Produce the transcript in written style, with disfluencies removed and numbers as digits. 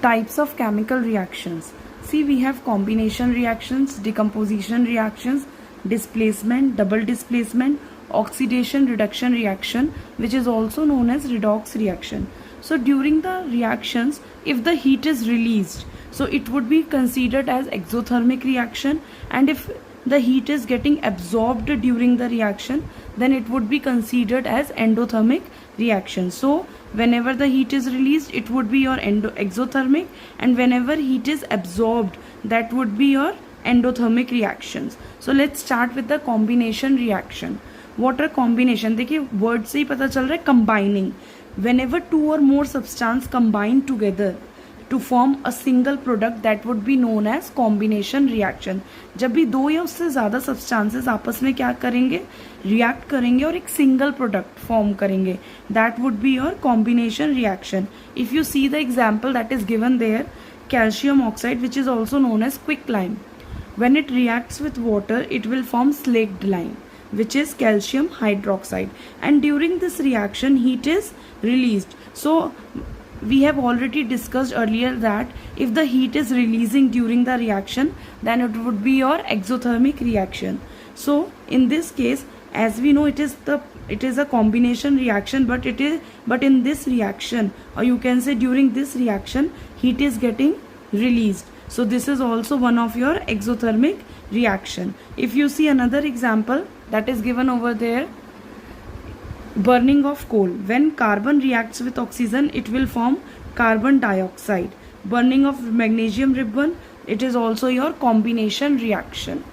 types of chemical reactions. See, we have combination reactions, decomposition reactions, displacement, double displacement, oxidation reduction reaction, which is also known as redox reaction. So during the reactions, if the heat is released, so it would be considered as exothermic reaction, and if the heat is getting absorbed during the reaction, then it would be considered as endothermic reaction. So whenever the heat is released, it would be your exothermic, and whenever heat is absorbed, that would be your endothermic reactions. So let's start with the combination reaction. What are combination? देखिए word से ही पता चल रहा है combining. Whenever two or more substance combine together to form a single product, that would be known as combination reaction. जब भी दो या उससे ज़्यादा substances आपस में क्या करेंगे, react करेंगे और एक single product form करेंगे, that would be your combination reaction. If you see the example that is given there, calcium oxide, which is also known as quicklime, when it reacts with water, it will form slaked lime, which is calcium hydroxide, and during this reaction heat is released. So we have already discussed earlier that if the heat is releasing during the reaction, then it would be your exothermic reaction. So in this case, as we know, it is a combination reaction, but in this reaction, or you can say during this reaction, heat is getting released. So this is also one of your exothermic reaction. If you see another example that is given over there, burning of coal. When carbon reacts with oxygen, it will form carbon dioxide. Burning of magnesium ribbon, it is also your combination reaction.